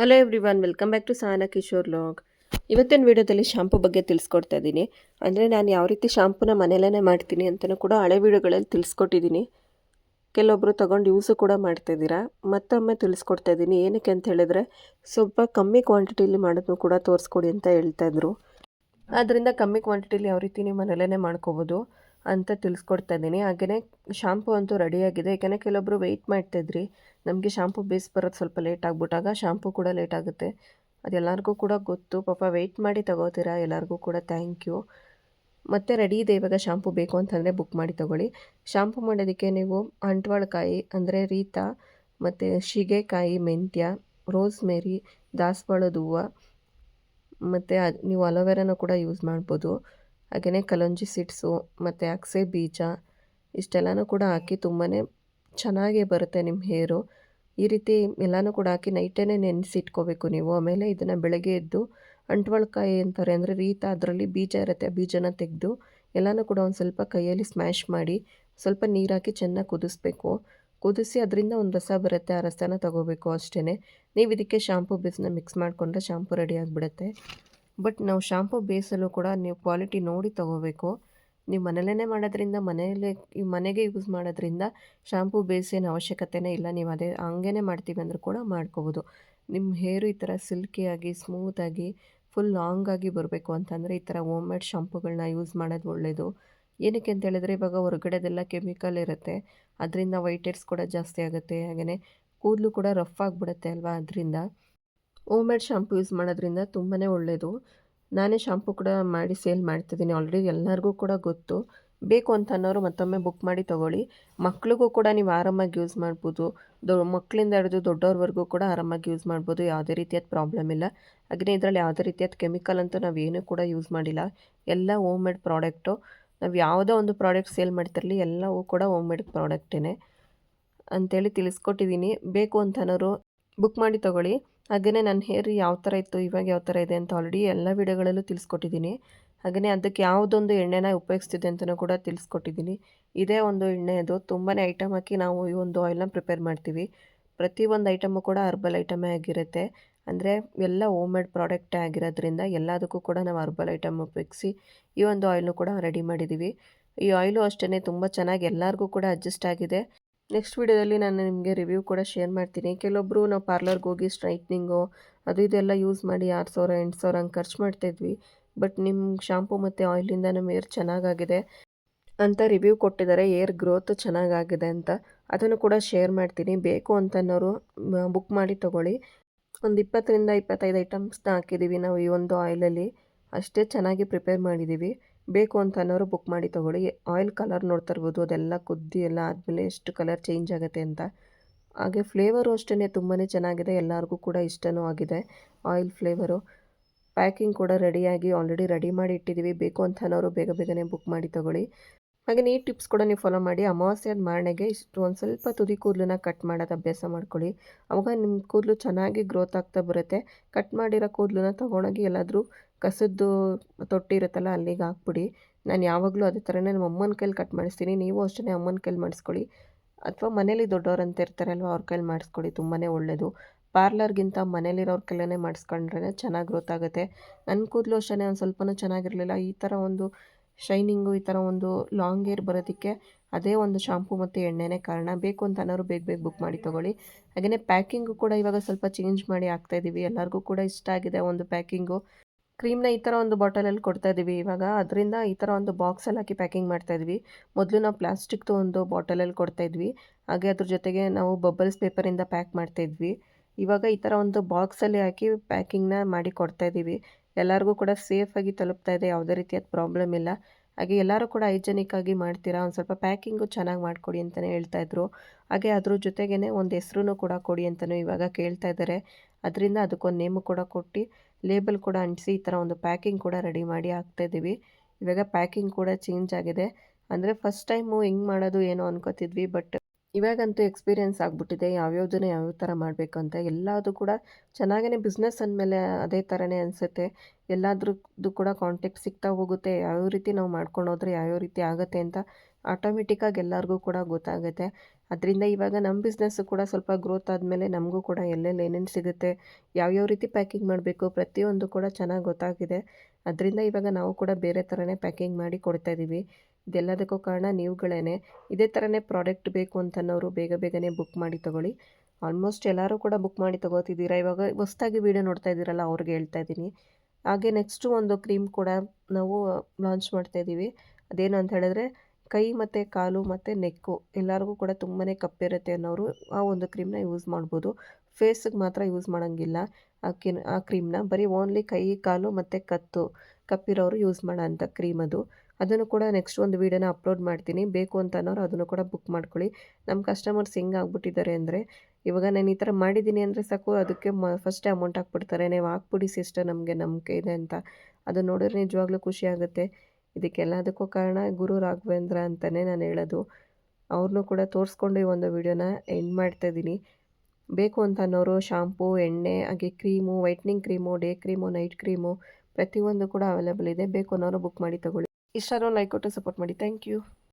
Hello everyone, welcome back to Sahana Kishore log. ಇವತ್ತಿನ ವಿಡಿಯೋದಲ್ಲಿ shampoo ಬಗ್ಗೆ ತಿಳಿಸ್ಕೊಡ್ತಾ ಇದ್ದೀನಿ. ಅಂದರೆ ನಾನು ಯಾವ ರೀತಿ ಶಾಂಪೂನ ಮನೆಯಲ್ಲೇ ಮಾಡ್ತೀನಿ ಅಂತಲೂ ಕೂಡ ಹಳೆ ವಿಡಿಯೋಗಳಲ್ಲಿ ತಿಳಿಸ್ಕೊಟ್ಟಿದ್ದೀನಿ. ಕೆಲವೊಬ್ಬರು ತೊಗೊಂಡು ಯೂಸು ಕೂಡ ಮಾಡ್ತಾಯಿದ್ದೀರಾ. ಮತ್ತೊಮ್ಮೆ ತಿಳಿಸ್ಕೊಡ್ತಾ ಇದ್ದೀನಿ. ಏನಕ್ಕೆ ಅಂತ ಹೇಳಿದ್ರೆ ಸ್ವಲ್ಪ ಕಮ್ಮಿ ಕ್ವಾಂಟಿಟಿಲಿ ಮಾಡೋದನ್ನು ಕೂಡ ತೋರಿಸ್ಕೊಡಿ ಅಂತ ಹೇಳ್ತಾಯಿದ್ರು. ಆದ್ದರಿಂದ ಕಮ್ಮಿ ಕ್ವಾಂಟಿಟಿಲಿ ಯಾವ ರೀತಿ ನೀವು ಮನೆಯಲ್ಲೇ ಮಾಡ್ಕೋಬೋದು ಅಂತ ತಿಳಿಸ್ಕೊಡ್ತಾ ಇದ್ದೀನಿ. ಹಾಗೆಯೇ ಶಾಂಪು ಅಂತೂ ರೆಡಿಯಾಗಿದೆ. ಯಾಕೆಂದರೆ ಕೆಲವೊಬ್ಬರು ವೆಯ್ಟ್ ಮಾಡ್ತಾಯಿದ್ರಿ, ನಮಗೆ ಶಾಂಪು ಬೇಸ್ ಬರೋದು ಸ್ವಲ್ಪ ಲೇಟ್ ಆಗಿಬಿಟ್ಟಾಗ ಶಾಂಪು ಕೂಡ ಲೇಟ್ ಆಗುತ್ತೆ. ಅದೆಲ್ಲರಿಗೂ ಕೂಡ ಗೊತ್ತು. ಪಾಪ ವೆಯ್ಟ್ ಮಾಡಿ ತಗೋತೀರಾ, ಎಲ್ಲರಿಗೂ ಕೂಡ ಥ್ಯಾಂಕ್ ಯು. ಮತ್ತು ರೆಡಿ ಇದೆ. ಇವಾಗ ಶಾಂಪು ಬೇಕು ಅಂತಂದರೆ ಬುಕ್ ಮಾಡಿ ತೊಗೊಳ್ಳಿ. ಶಾಂಪು ಮಾಡೋದಕ್ಕೆ ನೀವು ಅಂಟ್ವಾಳಕಾಯಿ ಅಂದರೆ ರೀತಾ ಮತ್ತು ಶಿಗೆಕಾಯಿ, ಮೆಂತ್ಯ, ರೋಸ್ಮೇರಿ, ದಾಸವಾಳದ ಹೂವು ಮತ್ತು ನೀವು ಅಲೋವೆರಾನ ಕೂಡ ಯೂಸ್ ಮಾಡ್ಬೋದು. ಹಾಗೆಯೇ ಕಲಂಜಿ ಸೀಡ್ಸು ಮತ್ತು ಅಗಸೆ ಬೀಜ ಇಷ್ಟೆಲ್ಲನೂ ಕೂಡ ಹಾಕಿ ತುಂಬಾ ಚೆನ್ನಾಗೇ ಬರುತ್ತೆ ನಿಮ್ಮ ಹೇರು. ಈ ರೀತಿ ಎಲ್ಲನೂ ಕೂಡ ಹಾಕಿ ನೈಟೇ ನೆನೆಸಿಟ್ಕೋಬೇಕು ನೀವು. ಆಮೇಲೆ ಇದನ್ನು ಬೆಳಗ್ಗೆ ಎದ್ದು ಅಂಟ್ವಾಳಕಾಯಿ ಅಂತಾರೆ, ಅಂದರೆ ರೀತಾ ಅದರಲ್ಲಿ ಬೀಜ ಇರುತ್ತೆ, ಆ ಬೀಜನ ತೆಗೆದು ಎಲ್ಲನೂ ಕೂಡ ಒಂದು ಸ್ವಲ್ಪ ಕೈಯಲ್ಲಿ ಸ್ಮ್ಯಾಶ್ ಮಾಡಿ ಸ್ವಲ್ಪ ನೀರು ಹಾಕಿ ಚೆನ್ನಾಗಿ ಕುದಿಸ್ಬೇಕು. ಕುದಿಸಿ ಅದರಿಂದ ಒಂದು ರಸ ಬರುತ್ತೆ, ಆ ರಸನ ತೊಗೋಬೇಕು ಅಷ್ಟೇ. ನೀವು ಇದಕ್ಕೆ ಶಾಂಪು ಬೇಸನ್ನ ಮಿಕ್ಸ್ ಮಾಡಿಕೊಂಡ್ರೆ ಶಾಂಪು ರೆಡಿ ಆಗಿಬಿಡುತ್ತೆ. ಬಟ್ ನಾವು ಶಾಂಪು ಬೇಸಲ್ಲೂ ಕೂಡ ನೀವು ಕ್ವಾಲಿಟಿ ನೋಡಿ ತೊಗೋಬೇಕು. ನೀವು ಮನೆಯಲ್ಲೇ ಮಾಡೋದ್ರಿಂದ ಮನೆಗೆ ಯೂಸ್ ಮಾಡೋದ್ರಿಂದ ಶಾಂಪು ಬೇಸಿನ ಅವಶ್ಯಕತೆಯೇ ಇಲ್ಲ. ನೀವು ಅದೇ ಹಂಗೇ ಮಾಡ್ತೀವಿ ಅಂದರೂ ಕೂಡ ಮಾಡ್ಕೋಬೋದು. ನಿಮ್ಮ ಹೇರು ಈ ಥರ ಸಿಲ್ಕಿಯಾಗಿ ಸ್ಮೂತಾಗಿ ಫುಲ್ ಲಾಂಗಾಗಿ ಬರಬೇಕು ಅಂತಂದರೆ ಈ ಥರ ಹೋಮ್ ಮೇಡ್ ಶಾಂಪುಗಳನ್ನ ಯೂಸ್ ಮಾಡೋದು ಒಳ್ಳೆಯದು. ಏನಕ್ಕೆ ಅಂತ ಹೇಳಿದ್ರೆ ಇವಾಗ ಹೊರಗಡೆದೆಲ್ಲ ಕೆಮಿಕಲ್ ಇರುತ್ತೆ, ಅದರಿಂದ ವೈಟ್ ಹೆಡ್ಸ್ ಕೂಡ ಜಾಸ್ತಿ ಆಗುತ್ತೆ. ಹಾಗೆಯೇ ಕೂದಲು ಕೂಡ ರಫ್ ಆಗಿಬಿಡುತ್ತೆ ಅಲ್ವಾ. ಅದರಿಂದ ಹೋಮ್ ಮೇಡ್ ಶಾಂಪು ಯೂಸ್ ಮಾಡೋದ್ರಿಂದ ತುಂಬಾ ಒಳ್ಳೆಯದು. ನಾನೇ ಶಾಂಪು ಕೂಡ ಮಾಡಿ ಸೇಲ್ ಮಾಡ್ತಿದ್ದೀನಿ ಆಲ್ರೆಡಿ, ಎಲ್ಲರಿಗೂ ಕೂಡ ಗೊತ್ತು. ಬೇಕು ಅಂತ ಅನ್ನೋರು ಮತ್ತೊಮ್ಮೆ ಬುಕ್ ಮಾಡಿ ತೊಗೊಳ್ಳಿ. ಮಕ್ಳಿಗೂ ಕೂಡ ನೀವು ಆರಾಮಾಗಿ ಯೂಸ್ ಮಾಡ್ಬೋದು. ಮಕ್ಕಳಿಂದ ಹಿಡಿದು ದೊಡ್ಡವ್ರವರೆಗೂ ಕೂಡ ಆರಾಮಾಗಿ ಯೂಸ್ ಮಾಡ್ಬೋದು. ಯಾವುದೇ ರೀತಿಯಾದ ಪ್ರಾಬ್ಲಮ್ ಇಲ್ಲ. ಹಾಗೆಯೇ ಇದರಲ್ಲಿ ಯಾವುದೇ ರೀತಿಯಾದ ಕೆಮಿಕಲ್ ಅಂತೂ ನಾವೇನೂ ಕೂಡ ಯೂಸ್ ಮಾಡಿಲ್ಲ. ಎಲ್ಲ ಹೋಮ್ ಮೇಡ್ ಪ್ರಾಡಕ್ಟು. ನಾವು ಯಾವುದೋ ಒಂದು ಪ್ರಾಡಕ್ಟ್ ಸೇಲ್ ಮಾಡ್ತಿರಲಿ ಎಲ್ಲವೂ ಕೂಡ ಹೋಮ್ ಮೇಡ್ ಪ್ರಾಡಕ್ಟೇ ಅಂಥೇಳಿ ತಿಳಿಸ್ಕೊಟ್ಟಿದ್ದೀನಿ. ಬೇಕು ಅಂತ ಅನ್ನೋರು ಬುಕ್ ಮಾಡಿ ತೊಗೊಳ್ಳಿ. ಹಾಗೆಯೇ ನನ್ನ ಹೇರ್ ಯಾವ ಥರ ಇತ್ತು, ಇವಾಗ ಯಾವ ಥರ ಇದೆ ಅಂತ ಆಲ್ರೆಡಿ ಎಲ್ಲ ವೀಡಿಯೋಗಳಲ್ಲೂ ತಿಳಿಸ್ಕೊಟ್ಟಿದ್ದೀನಿ. ಹಾಗೆಯೇ ಅದಕ್ಕೆ ಯಾವುದೊಂದು ಎಣ್ಣೆನ ಉಪಯೋಗಿಸ್ತಿದೆ ಅಂತಲೂ ಕೂಡ ತಿಳಿಸ್ಕೊಟ್ಟಿದ್ದೀನಿ. ಇದೇ ಒಂದು ಎಣ್ಣೆ, ಅದು ತುಂಬಾ ಐಟಮ್ ಹಾಕಿ ನಾವು ಈ ಒಂದು ಆಯಿಲ್ನ ಪ್ರಿಪೇರ್ ಮಾಡ್ತೀವಿ. ಪ್ರತಿಯೊಂದು ಐಟಮು ಕೂಡ ಹರ್ಬಲ್ ಐಟಮೇ ಆಗಿರುತ್ತೆ. ಅಂದರೆ ಎಲ್ಲ ಹೋಮ್ ಮೇಡ್ ಪ್ರಾಡಕ್ಟೇ ಆಗಿರೋದ್ರಿಂದ ಎಲ್ಲದಕ್ಕೂ ಕೂಡ ನಾವು ಹರ್ಬಲ್ ಐಟಮ್ ಉಪಯೋಗಿಸಿ ಈ ಒಂದು ಆಯಿಲ್ನು ಕೂಡ ರೆಡಿ ಮಾಡಿದ್ದೀವಿ. ಈ ಆಯಿಲು ಅಷ್ಟೇ ತುಂಬ ಚೆನ್ನಾಗಿ ಎಲ್ಲರಿಗೂ ಕೂಡ ಅಡ್ಜಸ್ಟ್ ಆಗಿದೆ. ನೆಕ್ಸ್ಟ್ ವೀಡಿಯೋದಲ್ಲಿ ನಾನು ನಿಮಗೆ ರಿವ್ಯೂ ಕೂಡ ಶೇರ್ ಮಾಡ್ತೀನಿ. ಕೆಲವೊಬ್ಬರು ನಾವು ಪಾರ್ಲರ್ಗೆ ಹೋಗಿ ಸ್ಟ್ರೈಟ್ನಿಂಗು ಅದು ಇದೆಲ್ಲ ಯೂಸ್ ಮಾಡಿ 6000 8000 ಹಂಗೆ ಖರ್ಚು ಮಾಡ್ತಾಯಿದ್ವಿ. ಬಟ್ ನಿಮ್ಮ ಶಾಂಪು ಮತ್ತು ಆಯಿಲಿಂದ ನಮ್ಮ ಹೇರ್ ಚೆನ್ನಾಗಾಗಿದೆ ಅಂತ ರಿವ್ಯೂ ಕೊಟ್ಟಿದ್ದಾರೆ. ಹೇರ್ ಗ್ರೋತ್ ಚೆನ್ನಾಗಾಗಿದೆ ಅಂತ, ಅದನ್ನು ಕೂಡ ಶೇರ್ ಮಾಡ್ತೀನಿ. ಬೇಕು ಅಂತನ್ನೋರು ಬುಕ್ ಮಾಡಿ ತೊಗೊಳ್ಳಿ. ಒಂದು 20ರಿಂದ 25 ಐಟಮ್ಸ್ನ ಹಾಕಿದ್ದೀವಿ ನಾವು ಈ ಒಂದು ಆಯಿಲಲ್ಲಿ. ಅಷ್ಟೇ ಚೆನ್ನಾಗಿ ಪ್ರಿಪೇರ್ ಮಾಡಿದ್ದೀವಿ. ಬೇಕು ಅಂತ ಅನ್ನೋರು ಬುಕ್ ಮಾಡಿ ತೊಗೊಳ್ಳಿ. ಆಯಿಲ್ ಕಲರ್ ನೋಡ್ತಾ ಇರ್ಬೋದು, ಅದೆಲ್ಲ ಕುದ್ದಿ ಎಲ್ಲ ಆದಮೇಲೆ ಎಷ್ಟು ಕಲರ್ ಚೇಂಜ್ ಆಗುತ್ತೆ ಅಂತ. ಹಾಗೆ ಫ್ಲೇವರು ಅಷ್ಟೇ ತುಂಬಾ ಚೆನ್ನಾಗಿದೆ, ಎಲ್ಲರಿಗೂ ಕೂಡ ಇಷ್ಟನೂ ಆಗಿದೆ ಆಯಿಲ್ ಫ್ಲೇವರು. ಪ್ಯಾಕಿಂಗ್ ಕೂಡ ರೆಡಿಯಾಗಿ ಆಲ್ರೆಡಿ ರೆಡಿ ಮಾಡಿ ಇಟ್ಟಿದ್ದೀವಿ. ಬೇಕು ಅಂತ ಅನ್ನೋರು ಬೇಗ ಬೇಗನೆ ಬುಕ್ ಮಾಡಿ ತೊಗೊಳ್ಳಿ. ಹಾಗೆ ಈ ಟಿಪ್ಸ್ ಕೂಡ ನೀವು ಫಾಲೋ ಮಾಡಿ. ಅಮಾವಾಸ್ಯೆಯ ಮಾರನೆಗೆ ಒಂದು ಸ್ವಲ್ಪ ತುದಿ ಕೂದಲನ್ನ ಕಟ್ ಮಾಡೋದು ಅಭ್ಯಾಸ ಮಾಡ್ಕೊಳ್ಳಿ. ಆವಾಗ ನಿಮ್ಮ ಕೂದಲು ಚೆನ್ನಾಗಿ ಗ್ರೋತ್ ಆಗ್ತಾ ಬರುತ್ತೆ. ಕಟ್ ಮಾಡಿರೋ ಕೂದಲನ್ನ ತೊಗೊಂಡೋಗಿ ಎಲ್ಲಾದರೂ ಕಸದ್ದು ತೊಟ್ಟಿ ಇರುತ್ತಲ್ಲ ಅಲ್ಲಿಗೆ ಹಾಕ್ಬಿಡಿ. ನಾನು ಯಾವಾಗಲೂ ಅದೇ ಥರನೇ ನಮ್ಮ ಅಮ್ಮನ ಕೈಲಿ ಕಟ್ ಮಾಡಿಸ್ತೀನಿ. ನೀವು ಅಷ್ಟೇ ಅಮ್ಮನ ಕೈಲಿ ಮಾಡಿಸ್ಕೊಳ್ಳಿ, ಅಥವಾ ಮನೇಲಿ ದೊಡ್ಡವ್ರಂತ ಇರ್ತಾರಲ್ವ ಅವ್ರ ಕೈಲಿ ಮಾಡಿಸ್ಕೊಳ್ಳಿ, ತುಂಬಾ ಒಳ್ಳೆಯದು. ಪಾರ್ಲರ್ಗಿಂತ ಮನೇಲಿರೋರ ಕೈಲೇ ಮಾಡಿಸ್ಕೊಂಡ್ರೆ ಚೆನ್ನಾಗಿ ಗ್ರೋತ್ ಆಗುತ್ತೆ. ನನ್ನ ಕೂದಲು ಅಷ್ಟೇ ಒಂದು ಸ್ವಲ್ಪನೂ ಚೆನ್ನಾಗಿರಲಿಲ್ಲ. ಈ ಥರ ಒಂದು ಶೈನಿಂಗು, ಈ ಥರ ಒಂದು ಲಾಂಗ್ ಹೇರ್ ಬರೋದಕ್ಕೆ ಅದೇ ಒಂದು ಶಾಂಪು ಮತ್ತು ಎಣ್ಣೆನೇ ಕಾರಣ. ಬೇಕು ಅಂತ ಅನ್ನೋರು ಬೇಗ ಬೇಗ ಬುಕ್ ಮಾಡಿ ತೊಗೊಳ್ಳಿ. ಹಾಗೆಯೇ ಪ್ಯಾಕಿಂಗು ಕೂಡ ಇವಾಗ ಸ್ವಲ್ಪ ಚೇಂಜ್ ಮಾಡಿ ಹಾಕ್ತಾಯಿದ್ದೀವಿ. ಎಲ್ಲರಿಗೂ ಕೂಡ ಇಷ್ಟ ಆಗಿದೆ ಒಂದು ಪ್ಯಾಕಿಂಗು. ಕ್ರೀಮ್ನ ಈ ಥರ ಒಂದು ಬಾಟಲಲ್ಲಿ ಕೊಡ್ತಾಯಿದ್ದೀವಿ ಇವಾಗ, ಅದರಿಂದ ಈ ಥರ ಒಂದು ಬಾಕ್ಸಲ್ಲಿ ಹಾಕಿ ಪ್ಯಾಕಿಂಗ್ ಮಾಡ್ತಾಯಿದ್ವಿ. ಮೊದಲು ನಾವು ಪ್ಲಾಸ್ಟಿಕ್ದು ಒಂದು ಬಾಟಲಲ್ಲಿ ಕೊಡ್ತಾಯಿದ್ವಿ. ಹಾಗೆ ಅದ್ರ ಜೊತೆಗೆ ನಾವು ಬಬಲ್ಸ್ ಪೇಪರಿಂದ ಪ್ಯಾಕ್ ಮಾಡ್ತಾಯಿದ್ವಿ. ಇವಾಗ ಈ ಥರ ಒಂದು ಬಾಕ್ಸಲ್ಲಿ ಹಾಕಿ ಪ್ಯಾಕಿಂಗ್ನ ಮಾಡಿ ಕೊಡ್ತಾಯಿದ್ದೀವಿ. ಎಲ್ಲರಿಗೂ ಕೂಡ ಸೇಫಾಗಿ ತಲುಪ್ತಾ ಇದೆ, ಯಾವುದೇ ರೀತಿಯಾದ ಪ್ರಾಬ್ಲಮ್ ಇಲ್ಲ. ಹಾಗೆ ಎಲ್ಲರೂ ಕೂಡ ಹೈಜೆನಿಕ್ ಆಗಿ ಮಾಡ್ತೀರಾ, ಒಂದು ಸ್ವಲ್ಪ ಪ್ಯಾಕಿಂಗು ಚೆನ್ನಾಗಿ ಮಾಡಿಕೊಡಿ ಅಂತಲೇ ಹೇಳ್ತಾಯಿದ್ರು. ಹಾಗೆ ಅದ್ರ ಜೊತೆಗೇ ಒಂದು ಹೆಸ್ರು ಕೂಡ ಕೊಡಿ ಅಂತಲೂ ಇವಾಗ ಕೇಳ್ತಾ ಇದ್ದಾರೆ. ಅದರಿಂದ ಅದಕ್ಕೊಂದು ನೇಮು ಕೂಡ ಕೊಟ್ಟು ಲೇಬಲ್ ಕೂಡ ಅಂಟಿಸಿ ಈ ಥರ ಒಂದು ಪ್ಯಾಕಿಂಗ್ ಕೂಡ ರೆಡಿ ಮಾಡಿ ಹಾಕ್ತಾಯಿದ್ದೀವಿ. ಇವಾಗ ಪ್ಯಾಕಿಂಗ್ ಕೂಡ ಚೇಂಜ್ ಆಗಿದೆ. ಅಂದರೆ ಫಸ್ಟ್ ಟೈಮು ಹೆಂಗೆ ಮಾಡೋದು ಏನೋ ಅನ್ಕೋತಿದ್ವಿ, ಬಟ್ ಇವಾಗಂತೂ ಎಕ್ಸ್ಪೀರಿಯೆನ್ಸ್ ಆಗಿಬಿಟ್ಟಿದೆ ಯಾವ್ಯಾವುದನ್ನು ಯಾವ್ಯಾವ ಥರ ಮಾಡಬೇಕು ಅಂತ. ಎಲ್ಲದು ಕೂಡ ಚೆನ್ನಾಗೇ ಬಿಸ್ನೆಸ್ ಅಂದಮೇಲೆ ಅದೇ ಥರನೇ ಅನಿಸುತ್ತೆ. ಎಲ್ಲದ್ರದ್ದು ಕೂಡ ಕಾಂಟ್ಯಾಕ್ಟ್ ಸಿಗ್ತಾ ಹೋಗುತ್ತೆ, ಯಾವ್ಯಾವ ರೀತಿ ನಾವು ಮಾಡ್ಕೊಂಡು ಹೋದ್ರೆ ಯಾವ್ಯಾವ ರೀತಿ ಆಗುತ್ತೆ ಅಂತ ಆಟೋಮೆಟಿಕ್ಕಾಗಿ ಎಲ್ಲರಿಗೂ ಕೂಡ ಗೊತ್ತಾಗುತ್ತೆ. ಅದರಿಂದ ಇವಾಗ ನಮ್ಮ ಬಿಸ್ನೆಸ್ಸು ಕೂಡ ಸ್ವಲ್ಪ ಗ್ರೋತ್ ಆದಮೇಲೆ ನಮಗೂ ಕೂಡ ಎಲ್ಲೆಲ್ಲಿ ಏನೇನು ಸಿಗುತ್ತೆ, ಯಾವ್ಯಾವ ರೀತಿ ಪ್ಯಾಕಿಂಗ್ ಮಾಡಬೇಕು ಪ್ರತಿಯೊಂದು ಕೂಡ ಚೆನ್ನಾಗಿ ಗೊತ್ತಾಗಿದೆ. ಅದರಿಂದ ಇವಾಗ ನಾವು ಕೂಡ ಬೇರೆ ಥರನೇ ಪ್ಯಾಕಿಂಗ್ ಮಾಡಿ ಕೊಡ್ತಾಯಿದ್ದೀವಿ. ಇದೆಲ್ಲದಕ್ಕೂ ಕಾರಣ ನೀವುಗಳೇ. ಇದೇ ಥರನೇ ಪ್ರಾಡಕ್ಟ್ ಬೇಕು ಅಂತನ್ನೋರು ಬೇಗ ಬೇಗನೆ ಬುಕ್ ಮಾಡಿ ತೊಗೊಳ್ಳಿ. ಆಲ್ಮೋಸ್ಟ್ ಎಲ್ಲರೂ ಕೂಡ ಬುಕ್ ಮಾಡಿ ತೊಗೋತಿದ್ದೀರಾ. ಇವಾಗ ಹೊಸ್ದಾಗಿ ವೀಡಿಯೋ ನೋಡ್ತಾ ಇದ್ದೀರಲ್ಲ ಅವ್ರಿಗೆ ಹೇಳ್ತಾ ಇದ್ದೀನಿ. ಹಾಗೆ ನೆಕ್ಸ್ಟು ಒಂದು ಕ್ರೀಮ್ ಕೂಡ ನಾವು ಲಾಂಚ್ ಮಾಡ್ತಾಯಿದ್ದೀವಿ. ಅದೇನು ಅಂತ ಹೇಳಿದ್ರೆ ಕೈ ಮತ್ತು ಕಾಲು ಮತ್ತು ನೆಕ್ಕು ಎಲ್ಲರಿಗೂ ಕೂಡ ತುಂಬಾ ಕಪ್ಪಿರುತ್ತೆ ಅನ್ನೋರು ಆ ಒಂದು ಕ್ರೀಮ್ನ ಯೂಸ್ ಮಾಡ್ಬೋದು. ಫೇಸಿಗೆ ಮಾತ್ರ ಯೂಸ್ ಮಾಡೋಂಗಿಲ್ಲ ಆ ಕ್ರೀಮ್ನ. ಬರೀ ಓನ್ಲಿ ಕೈ, ಕಾಲು ಮತ್ತು ಕಪ್ಪಿರೋರು ಯೂಸ್ ಮಾಡೋ ಅಂಥ ಕ್ರೀಮ್ ಅದು. ಅದನ್ನು ಕೂಡ ನೆಕ್ಸ್ಟ್ ಒಂದು ವೀಡಿಯೋನ ಅಪ್ಲೋಡ್ ಮಾಡ್ತೀನಿ. ಬೇಕು ಅಂತ ಅನ್ನೋರು ಅದನ್ನು ಕೂಡ ಬುಕ್ ಮಾಡ್ಕೊಳ್ಳಿ. ನಮ್ಮ ಕಸ್ಟಮರ್ಸ್ ಹೆಂಗೆ ಆಗ್ಬಿಟ್ಟಿದ್ದಾರೆ ಅಂದರೆ, ಇವಾಗ ನಾನು ಈ ಥರ ಮಾಡಿದ್ದೀನಿ ಅಂದರೆ ಸಾಕು ಅದಕ್ಕೆ ಫಸ್ಟೇ ಅಮೌಂಟ್ ಹಾಕ್ಬಿಡ್ತಾರೆ. ನೀವು ಹಾಕ್ಬಿಡಿ ಸಿಸ್ಟರ್, ನಮಗೆ ನಂಬಿಕೆ ಇದೆ ಅಂತ. ಅದನ್ನ ನೋಡಿದ್ರೆ ನಿಜವಾಗ್ಲೂ ಖುಷಿಯಾಗುತ್ತೆ. ಇದಕ್ಕೆಲ್ಲದಕ್ಕೂ ಕಾರಣ ಗುರು ರಾಘವೇಂದ್ರ ಅಂತಲೇ ನಾನು ಹೇಳೋದು. ಅವ್ರನ್ನೂ ಕೂಡ ತೋರಿಸ್ಕೊಂಡು ಈ ಒಂದು ವೀಡಿಯೋನ ಎಂಡ್ ಮಾಡ್ತಾಯಿದ್ದೀನಿ. ಬೇಕು ಅಂತ ಅನ್ನೋರು ಶಾಂಪೂ, ಎಣ್ಣೆ, ಹಾಗೆ cream, whitening cream, day cream, night cream ಪ್ರತಿಯೊಂದು ಕೂಡ ಅವೈಲೇಬಲ್ ಇದೆ. ಬೇಕು ಅನ್ನೋರು ಬುಕ್ ಮಾಡಿ ತೊಗೊಳ್ಳಿ. ಇಷ್ಟ ಲೈಕ್ ಕೊಟ್ಟು ಸಪೋರ್ಟ್ ಮಾಡಿ. Thank you.